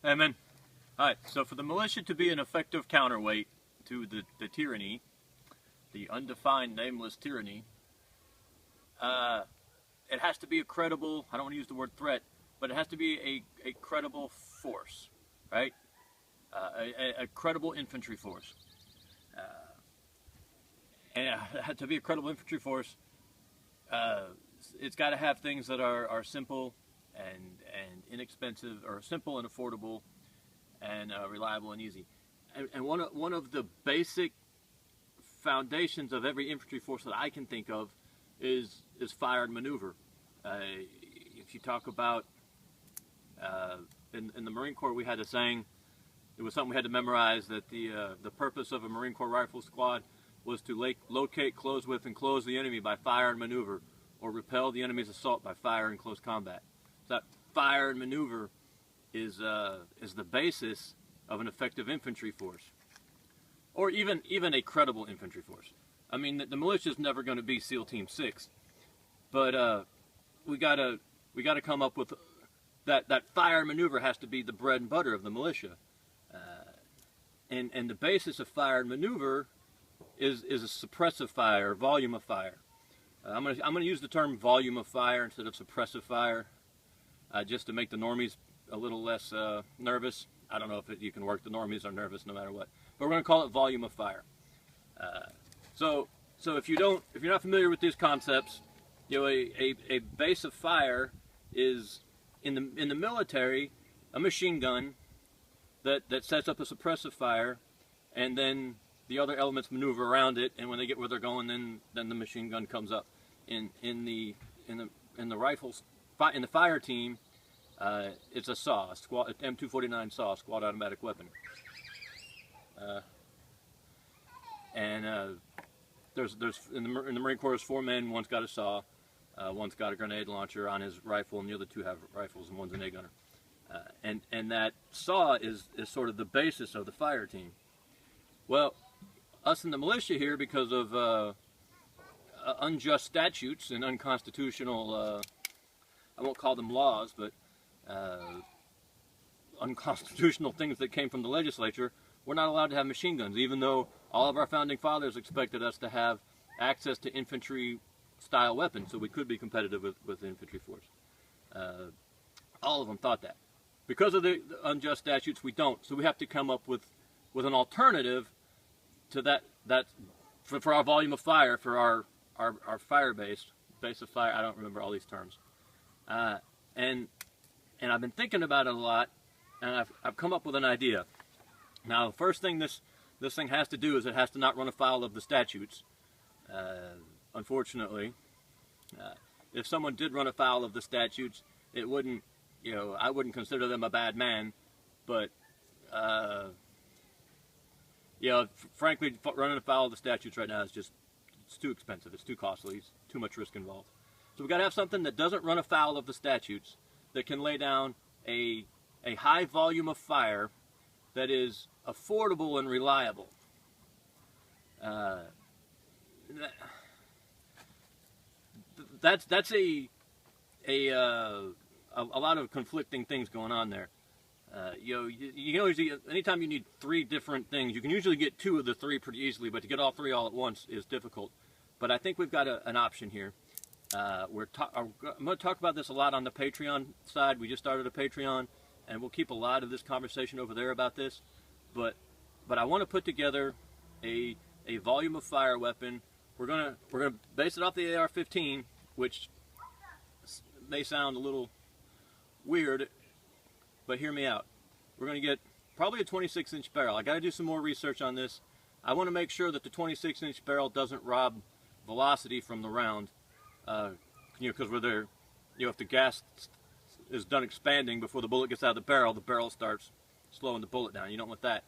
Amen. Alright, so for the militia to be an effective counterweight to the tyranny, the undefined, nameless tyranny, it has to be a credible, I don't want to use the word threat, but it has to be a credible force, right? A credible infantry force. And to be a credible infantry force, it's got to have things that are simple and inexpensive, or simple and affordable, and reliable and easy. And one of the basic foundations of every infantry force that I can think of is fire and maneuver. If you talk about in the Marine Corps, we had a saying. It was something we had to memorize, that the purpose of a Marine Corps rifle squad was to locate, close with, and close the enemy by fire and maneuver, or repel the enemy's assault by fire and close combat. So that fire and maneuver is the basis of an effective infantry force, or even a credible infantry force. I mean, the militia is never going to be SEAL Team 6, but we gotta come up with that fire and maneuver has to be the bread and butter of the militia, and the basis of fire and maneuver is a suppressive fire, volume of fire. I'm gonna use the term volume of fire instead of suppressive fire, just to make the normies a little less nervous. I don't know if you can work the normies are nervous no matter what, but we're gonna call it volume of fire. So if you're not familiar with these concepts, you know, a base of fire is in the military a machine gun that sets up a suppressive fire, and then the other elements maneuver around it, and when they get where they're going, then the machine gun comes up. In the rifles, in the fire team, it's a SAW, M249 SAW, squad automatic weapon. There's in the Marine Corps, there's 4 men. One's got a SAW, one's got a grenade launcher on his rifle, and the other 2 have rifles, and one's an A gunner. And that SAW is sort of the basis of the fire team. Well, us in the militia here, because of unjust statutes and unconstitutional, I won't call them laws, but unconstitutional things that came from the legislature, we're not allowed to have machine guns, even though all of our founding fathers expected us to have access to infantry style weapons, so we could be competitive with the infantry force. All of them thought that. Because of the unjust statutes, we don't, so we have to come up with an alternative to that for our volume of fire, for our fire base of fire. I don't remember all these terms, and I've been thinking about it a lot, and I've come up with an idea. Now, the first thing this thing has to do is it has to not run afoul of the statutes. Unfortunately, if someone did run afoul of the statutes, it wouldn't, I wouldn't consider them a bad man, but frankly, running afoul of the statutes right now is it's too expensive, it's too costly, it's too much risk involved. So we've got to have something that doesn't run afoul of the statutes, that can lay down a high volume of fire that is affordable and reliable. That's a lot of conflicting things going on there. Anytime you need 3 different things, you can usually get 2 of the 3 pretty easily, but to get all 3 all at once is difficult. But I think we've got an option here. I'm going to talk about this a lot on the Patreon side. We just started a Patreon, and we'll keep a lot of this conversation over there about this. But I want to put together a volume of fire weapon. We're gonna base it off the AR-15, which may sound a little weird, but hear me out. We're going to get probably a 26-inch barrel. I got to do some more research on this. I want to make sure that the 26-inch barrel doesn't rob velocity from the round, because we're there. If the gas is done expanding before the bullet gets out of the barrel starts slowing the bullet down. You don't want that.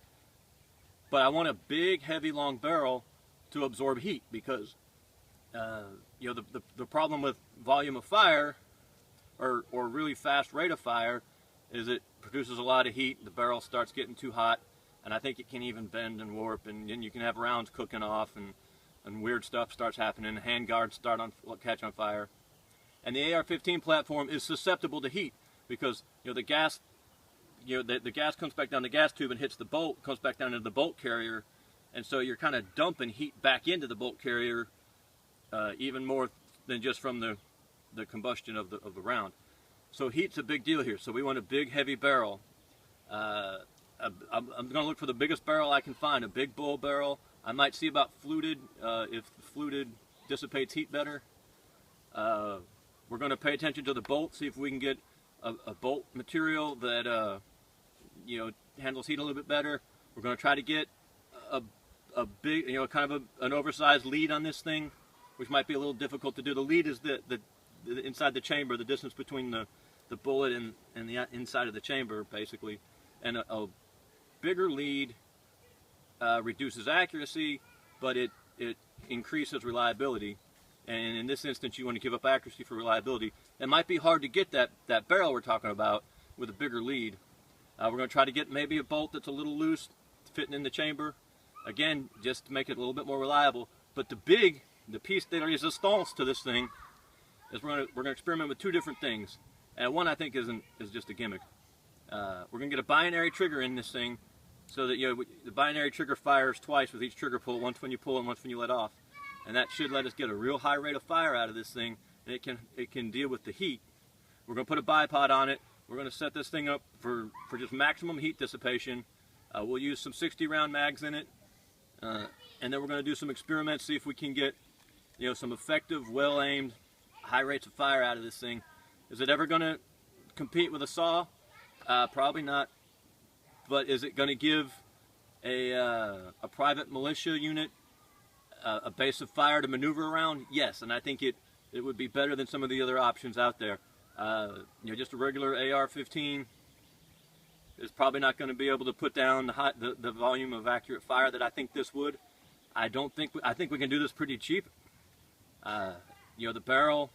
But I want a big, heavy, long barrel to absorb heat, because the problem with volume of fire, or really fast rate of fire, is it produces a lot of heat. The barrel starts getting too hot, and I think it can even bend and warp, and then you can have rounds cooking off, and weird stuff starts happening. Hand guards catch on fire, and the AR-15 platform is susceptible to heat, because the gas you know, the gas comes back down the gas tube and hits the bolt, comes back down into the bolt carrier, and so you're kind of dumping heat back into the bolt carrier even more than just from the combustion of the round. So heat's a big deal here. So we want a big, heavy barrel. I'm going to look for the biggest barrel I can find, a big bull barrel. I might see about fluted, if fluted dissipates heat better. We're going to pay attention to the bolt, see if we can get a bolt material that you know, handles heat a little bit better. We're going to try to get a big, you know, kind of an oversized lead on this thing, which might be a little difficult to do. The lead is the inside the chamber, the distance between the bullet and the inside of the chamber, basically. And a bigger lead reduces accuracy, but it increases reliability. And in this instance, you want to give up accuracy for reliability. It might be hard to get that barrel we're talking about with a bigger lead. We're going to try to get maybe a bolt that's a little loose, fitting in the chamber. Again, just to make it a little bit more reliable. But the piece de resistance to this thing is we're going to experiment with two different things. And one I think is just a gimmick. We're going to get a binary trigger in this thing, so that, you know, the binary trigger fires twice with each trigger pull, once when you pull and once when you let off. And that should let us get a real high rate of fire out of this thing, and it can deal with the heat. We're going to put a bipod on it. We're going to set this thing up for just maximum heat dissipation. We'll use some 60-round mags in it, and then we're going to do some experiments, see if we can get, you know, some effective, well-aimed, high rates of fire out of this thing. Is it ever going to compete with a saw? Probably not. But is it going to give a private militia unit a base of fire to maneuver around? Yes, and I think it would be better than some of the other options out there. You know, just a regular AR-15 is probably not going to be able to put down the volume of accurate fire that I think this would. I think we can do this pretty cheap. You know, the barrel,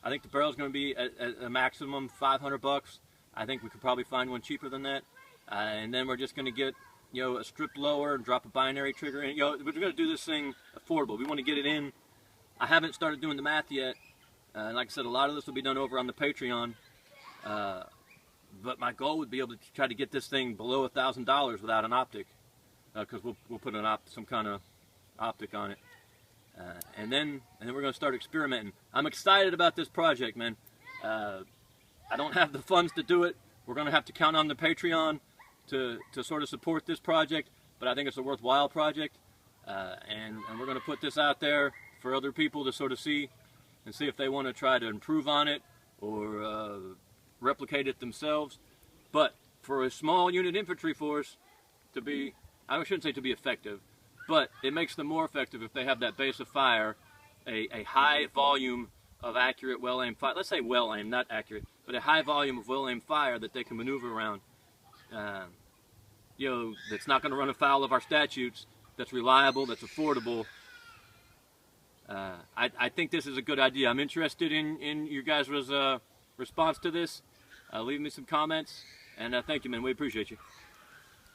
I think the barrel is going to be at a maximum $500. I think we could probably find one cheaper than that. And then we're just going to get, you know, a stripped lower and drop a binary trigger in. You know, we're going to do this thing affordable. We want to get it in. I haven't started doing the math yet. Like I said, a lot of this will be done over on the Patreon. But my goal would be able to try to get this thing below $1,000 without an optic, because we'll put some kind of optic on it. And then we're going to start experimenting. I'm excited about this project, man. I don't have the funds to do it. We're going to have to count on the Patreon to sort of support this project, but I think it's a worthwhile project. And we're going to put this out there for other people to sort of see, and see if they want to try to improve on it or replicate it themselves. But for a small unit infantry force to be, I shouldn't say to be effective, but it makes them more effective if they have that base of fire, a high volume of accurate, well-aimed fire. Let's say well-aimed, not accurate, but a high volume of well-aimed fire that they can maneuver around. You know, that's not going to run afoul of our statutes, that's reliable, that's affordable. I think this is a good idea. I'm interested in your guys' response to this. Leave me some comments, and thank you, man. We appreciate you.